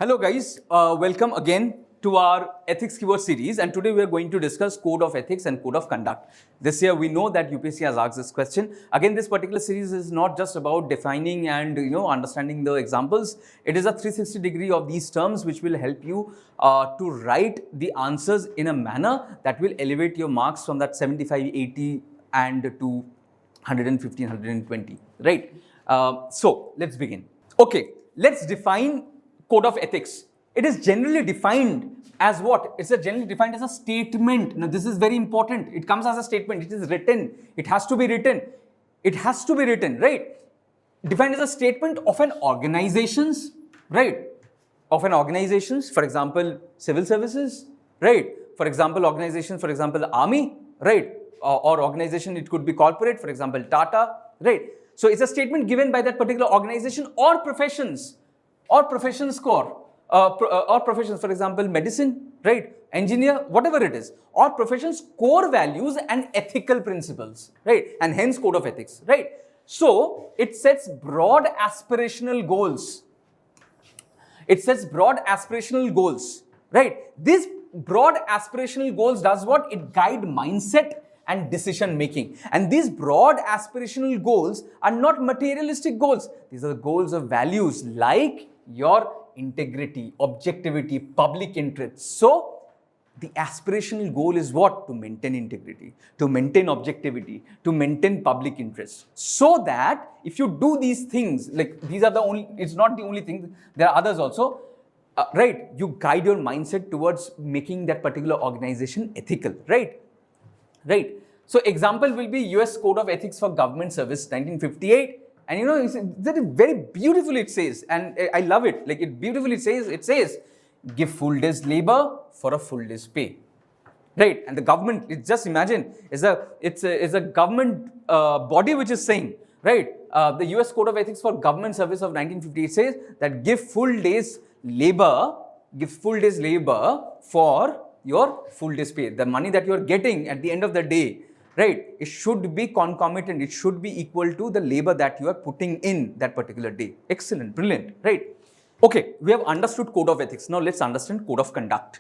Hello guys, welcome again to our ethics keyword series, and today we are going to discuss code of ethics and code of conduct. This year we know that UPSC has asked this question. Again, this particular series is not just about defining and understanding the examples. It is a 360 degree of these terms which will help you to write the answers in a manner that will elevate your marks from that 75, 80 and to 115, 120, right? So let's begin. Okay, let's define code of ethics. It is generally defined as what? It's generally defined as a statement. Now this is very important. It comes as a statement. It is written. It has to be written. It has to be written, right? Defined as a statement of an organization's, right? Of an organization's, for example, civil services, right? For example, organization, for example, army, right? Or organization, it could be corporate, for example, Tata, right? So it's a statement given by that particular organization or professions. Or professions core, or professions, for example, medicine, right, engineer, whatever it is, or professions core values and ethical principles, right, and hence code of ethics, right. So it sets broad aspirational goals. It sets broad aspirational goals, right. These broad aspirational goals does what? It guide mindset and decision making. And these broad aspirational goals are not materialistic goals. These are the goals of values like your integrity, objectivity, public interest. So the aspirational goal is what? To maintain integrity, to maintain objectivity, to maintain public interest. So that if you do these things, like these are the only, it's not the only thing, there are others also, right? You guide your mindset towards making that particular organization ethical, right? Right. So example will be US Code of Ethics for Government Service 1958. And that is very beautifully it says, and I love it. Like it beautifully says, give full day's labor for a full day's pay, right? And the government, just imagine, is a government body which is saying, right? The US Code of Ethics for Government Service of 1958 says that give full day's labor for your full day's pay. The money that you are getting at the end of the day, right, it should be concomitant, it should be equal to the labor that you are putting in that particular day. Excellent, brilliant, right? Okay, we have understood code of ethics. Now let's understand code of conduct.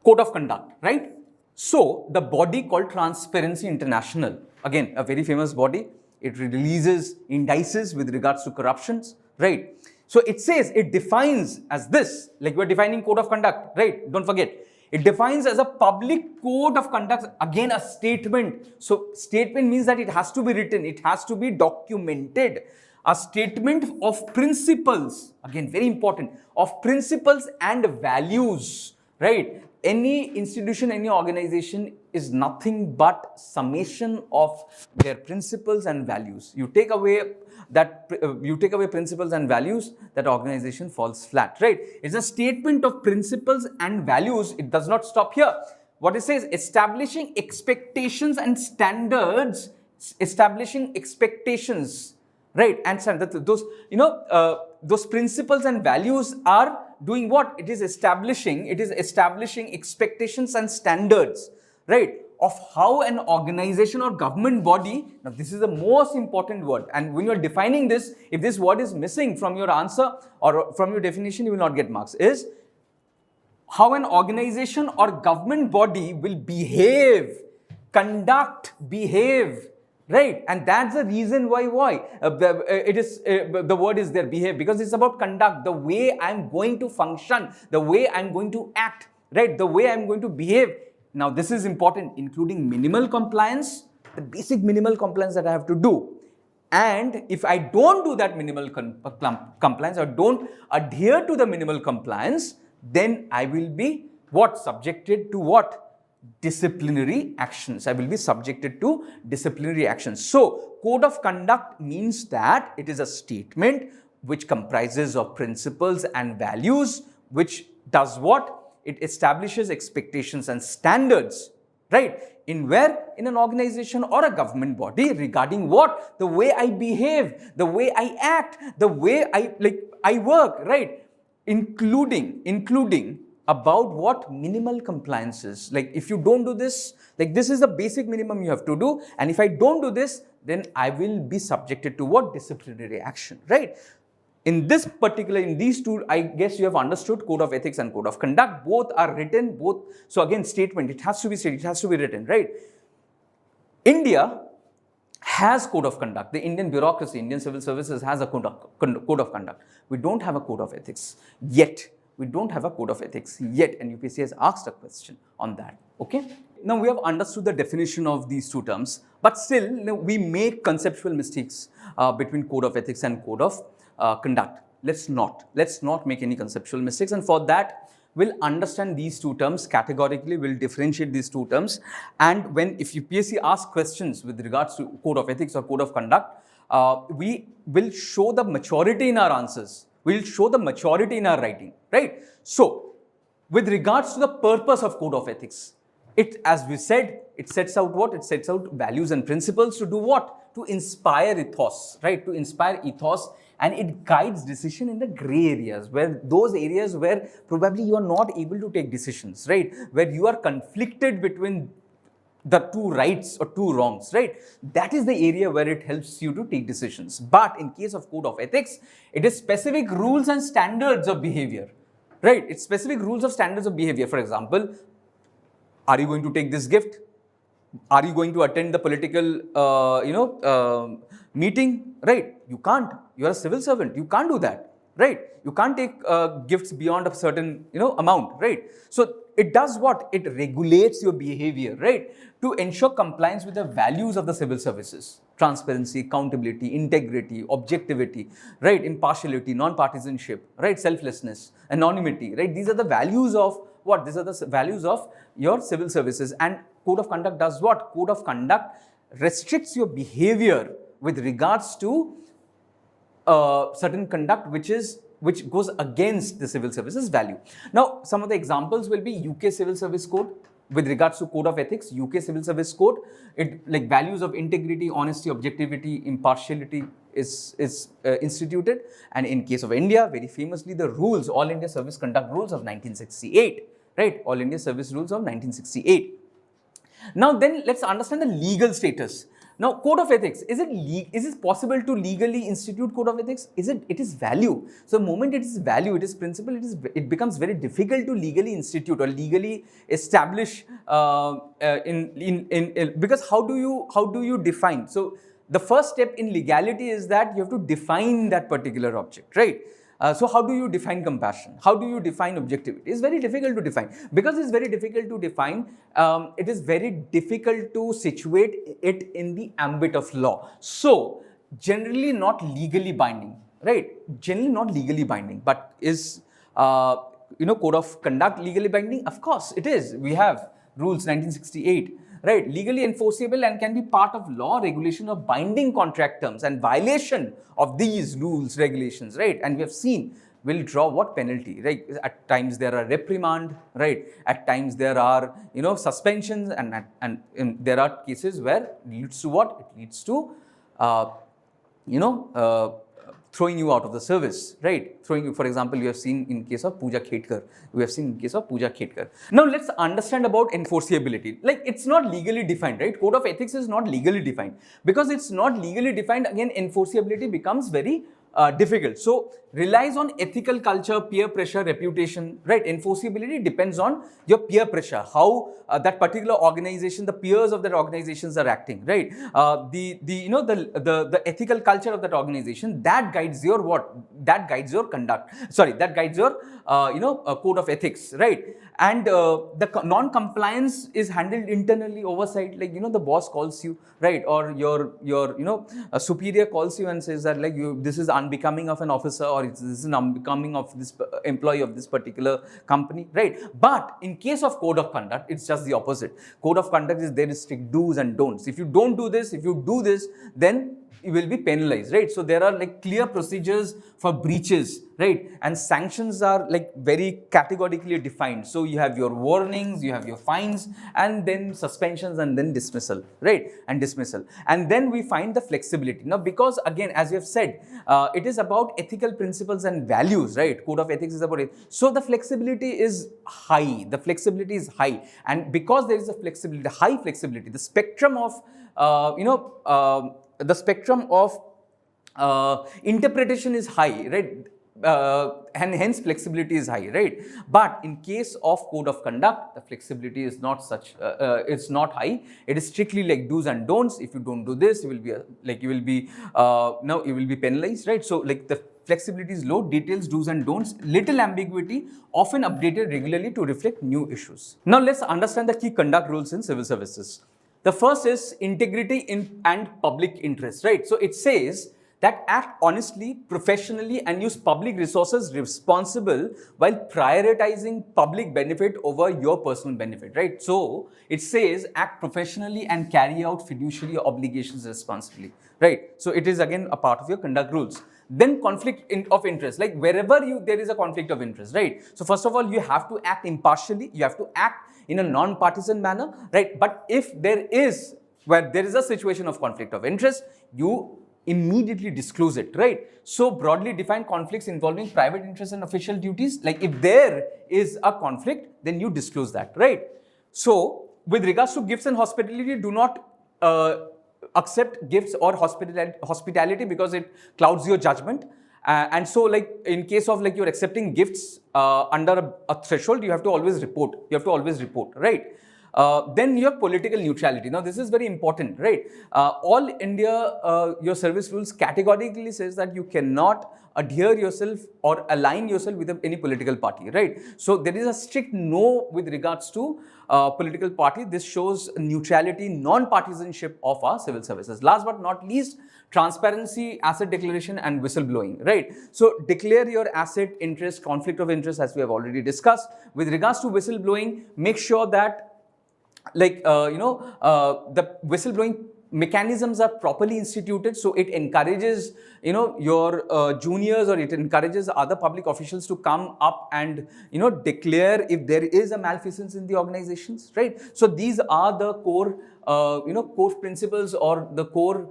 Code of conduct, right? So the body called Transparency International, again, a very famous body. It releases indices with regards to corruptions, right? So it says, it defines as this, like we're defining code of conduct, right? Don't forget. It defines as a public code of conduct, again a statement. So statement means that it has to be written, it has to be documented. A statement of principles, again very important, of principles and values, right? Any institution, any organization is nothing but summation of their principles and values. You take away principles and values, that organization falls flat, right? It's a statement of principles and values. It does not stop here. What it says, establishing expectations and standards, right? And those principles and values are doing what? It is establishing expectations and standards, right? Of how an organization or government body, now this is the most important word, and when you're defining this, if this word is missing from your answer or from your definition, you will not get marks, is how an organization or government body will behave, behave, right? And that's the reason why the word is there, behave, because it's about conduct, the way I'm going to function, the way I'm going to act, right? The way I'm going to behave. Now, this is important, including minimal compliance, the basic minimal compliance that I have to do. And if I don't do that minimal compliance or don't adhere to the minimal compliance, then I will be what? Subjected to what? Disciplinary actions. I will be subjected to disciplinary actions. So, code of conduct means that it is a statement which comprises of principles and values, which does what? It establishes expectations and standards, right? In an organization or a government body regarding what? The way I behave, the way I act, the way I work, right? Including about what? Minimal compliances. Like if you don't do this, like this is the basic minimum you have to do. And if I don't do this, then I will be subjected to what? Disciplinary action, right? in these two, I guess you have understood code of ethics and code of conduct. Both are written, so again, statement, it has to be stated, it has to be written, right? India has code of conduct. The Indian bureaucracy, Indian civil services has a code of conduct. We don't have a code of ethics yet. We don't have a code of ethics yet, and UPSC has asked a question on that, okay? Now, we have understood the definition of these two terms, but still, we make conceptual mistakes between code of ethics and code of conduct. Let's not make any conceptual mistakes, and for that, we'll understand these two terms categorically, we'll differentiate these two terms, and if UPSC asks questions with regards to code of ethics or code of conduct, we will show the maturity in our answers. We'll show the maturity in our writing, right? So, with regards to the purpose of code of ethics, as we said, it sets out what? It sets out values and principles to do what? To inspire ethos, right? To inspire ethos, and it guides decision in the gray areas, those areas where probably you are not able to take decisions, right? Where you are conflicted between the two rights or two wrongs, right? That is the area where it helps you to take decisions. But in case of code of ethics, it is specific rules and standards of behavior, right? It's specific rules of standards of behavior. For example, are you going to take this gift? Are you going to attend the political, meeting? Right? You can't. You are a civil servant. You can't do that, right? You can't take gifts beyond a certain, amount, right? So it does what? It regulates your behavior, right? To ensure compliance with the values of the civil services: transparency, accountability, integrity, objectivity, right? Impartiality, non-partisanship, right? Selflessness, anonymity, right? These are the values of what? These are the values of your civil services. And code of conduct does what? Code of conduct restricts your behavior with regards to certain conduct which goes against the civil services value. Now, some of the examples will be UK Civil Service Code with regards to code of ethics. UK Civil Service Code, it like values of integrity, honesty, objectivity, impartiality is instituted. And in case of India, very famously, the rules, All India Service Conduct Rules of 1968, right? All India Service Rules of 1968. Now then, let's understand the legal status. Now, code of ethics, is it possible to legally institute code of ethics? It is value. So, the moment it is value, it is principle, it becomes very difficult to legally institute or legally establish because how do you define? So, the first step in legality is that you have to define that particular object, right? So how do you define compassion? How do you define objectivity? It's very difficult to define. Because it's very difficult to define, it is very difficult to situate it in the ambit of law. So, generally not legally binding, right? Generally not legally binding, but is, code of conduct legally binding? Of course, it is. We have rules 1968. Right, legally enforceable and can be part of law, regulation of binding contract terms, and violation of these rules, regulations, right? And we have seen will draw what penalty, right? At times there are reprimand, right? At times there are, suspensions, and there are cases where it leads to what? It leads to, throwing you out of the service, right? Throwing you, for example, you have seen in case of Pooja Khetkar. Now, let's understand about enforceability. Like, it's not legally defined, right? Code of ethics is not legally defined. Because it's not legally defined, again, enforceability becomes very difficult. So, relies on ethical culture, peer pressure, reputation, right? Enforceability depends on your peer pressure, how that particular organization, the peers of that organizations are acting, right? The ethical culture of that organization, that guides your what? That guides your conduct. Sorry, that guides your code of ethics, right? And the non-compliance is handled internally, oversight, like, the boss calls you, right? Or your superior calls you and says that, like, this is unbecoming of an officer, or this is unbecoming of this employee of this particular company, right? But in case of code of conduct, it's just the opposite. Code of conduct is there is strict do's and don'ts. If you don't do this, if you do this, then you will be penalized, right? So there are like clear procedures for breaches, right? And sanctions are like very categorically defined. So you have your warnings, you have your fines, and then suspensions, and then dismissal, right? And dismissal. And then we find the flexibility. Now, because again, as you have said, it is about ethical principles and values, right? Code of ethics is about it. So the flexibility is high. The flexibility is high. And because there is a flexibility, high flexibility, the spectrum of, interpretation is high, right? And hence flexibility is high, right? But in case of code of conduct, the flexibility is not such, it's not high. It is strictly like do's and don'ts. If you don't do this, you will be you will be penalized, right? So like the flexibility is low, details, do's and don'ts, little ambiguity, often updated regularly to reflect new issues. Now let's understand the key conduct rules in civil services. The first is integrity and public interest, right? So it says that act honestly, professionally, and use public resources responsible while prioritizing public benefit over your personal benefit, right? So it says act professionally and carry out fiduciary obligations responsibly, right? So it is again a part of your conduct rules. Then conflict of interest, like wherever there is a conflict of interest, right? So first of all, you have to act impartially, you have to act in a non-partisan manner, right? But if there is a situation of conflict of interest, you immediately disclose it, right? So broadly defined conflicts involving private interests and official duties, like if there is a conflict, then you disclose that, right? So with regards to gifts and hospitality, do not accept gifts or hospitality because it clouds your judgment. And so like in case of like you're accepting gifts under a threshold, you have to always report, right? Then your political neutrality. Now this is very important, right? All India, your service rules categorically says that you cannot adhere yourself or align yourself with any political party, right? So there is a strict no with regards to political party. This shows neutrality, non-partisanship of our civil services. Last but not least, transparency, asset declaration and whistleblowing, right? So declare your asset interest, conflict of interest, as we have already discussed. With regards to whistleblowing, make sure that the whistleblowing mechanisms are properly instituted, so it encourages your juniors, or it encourages other public officials to come up and declare if there is a malfeasance in the organizations, right? So these are the core core principles or the core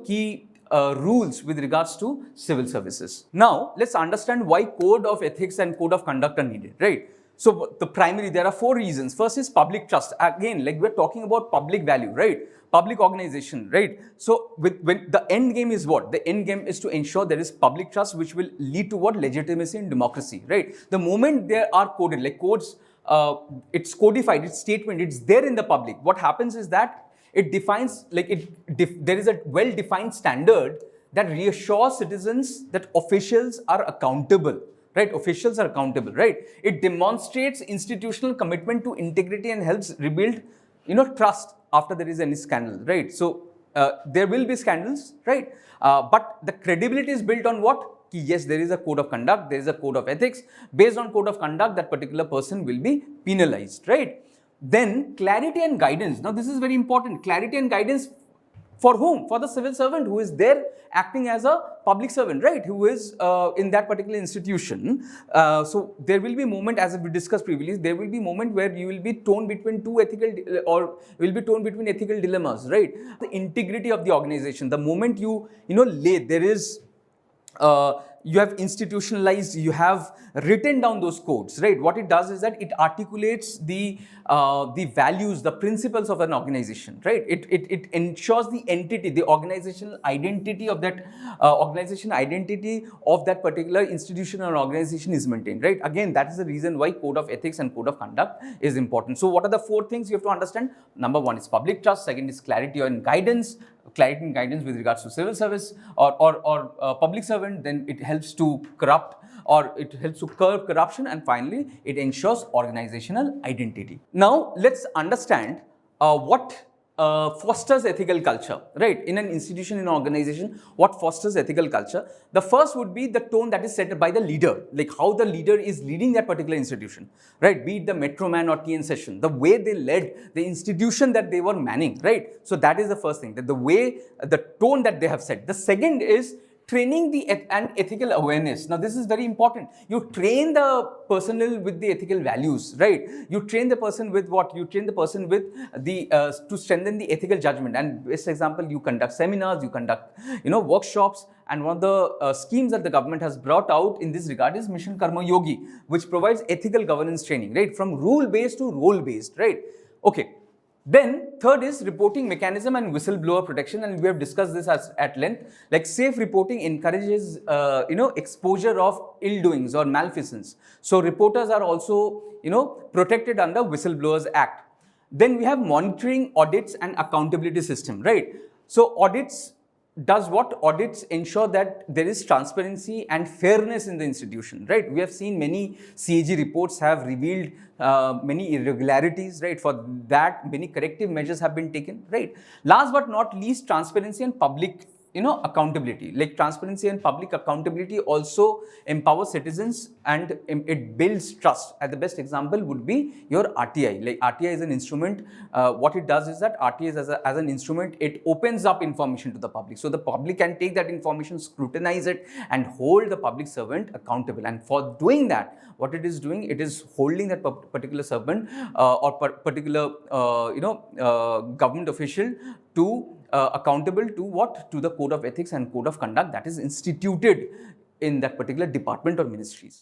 key rules with regards to civil services. Now let's understand why code of ethics and code of conduct are needed, right? So there are 4 reasons. First is public trust. Again, like we're talking about public value, right? Public organization, right? So when the end game is what? The end game is to ensure there is public trust, which will lead to what? Legitimacy and democracy, right? The moment there are coded, like codes, it's codified, it's statement, it's there in the public. What happens is that it defines, there is a well-defined standard that reassures citizens that officials are accountable. Right, officials are accountable, right? It demonstrates institutional commitment to integrity and helps rebuild, trust after there is any scandal, right? So there will be scandals, right? But the credibility is built on what? Yes, there is a code of conduct, there is a code of ethics. Based on code of conduct, that particular person will be penalized, right? Then clarity and guidance. Now this is very important. Clarity and guidance. For whom? For the civil servant who is there acting as a public servant, right? Who is in that particular institution. So there will be a moment, as we discussed previously, there will be a moment where you will be torn between ethical dilemmas, right? The integrity of the organization. The moment you there is you have institutionalized, you have written down those codes, right? What it does is that it articulates the values, the principles of an organization, right? It ensures the entity, the organizational identity of that particular institution or organization is maintained, right? Again, that is the reason why code of ethics and code of conduct is important. So what are the 4 things you have to understand? Number 1 is public trust. Second is clarity and guidance. Clarity and guidance with regards to civil service or public servant. Then it helps to curb corruption, and finally it ensures organizational identity. Now let's understand what fosters ethical culture, right? In an institution, in an organization, what fosters ethical culture? The first would be the tone that is set by the leader, like how the leader is leading that particular institution, right? Be it the Metro Man or TN Session, the way they led the institution that they were manning, right? So that is the first thing, that the tone that they have set. The second is training and ethical awareness. Now this is very important. You train the personnel with the ethical values, right? You train the person with what? You train the person with to strengthen the ethical judgment. And best example, you conduct seminars, you conduct workshops. And one of the schemes that the government has brought out in this regard is Mission Karma Yogi, which provides ethical governance training, right? From rule-based to role-based, right? Okay. Then third is reporting mechanism and whistleblower protection, and we have discussed this at length. Like safe reporting encourages exposure of ill doings or malfeasance. So reporters are also protected under Whistleblowers Act. Then we have monitoring, audits and accountability system, right? So audits does what? Audits ensure that there is transparency and fairness in the institution, right? We have seen many CAG reports have revealed many irregularities, right? For that, many corrective measures have been taken, right? Last but not least, transparency and public accountability. Like transparency and public accountability also empower citizens and it builds trust. And the best example would be your RTI. Like RTI is an instrument. What it does is that RTI is as an instrument, it opens up information to the public. So the public can take that information, scrutinize it and hold the public servant accountable. And for doing that, what it is doing, it is holding that particular servant or particular government official to accountable to what? To the code of ethics and code of conduct that is instituted in that particular department or ministries.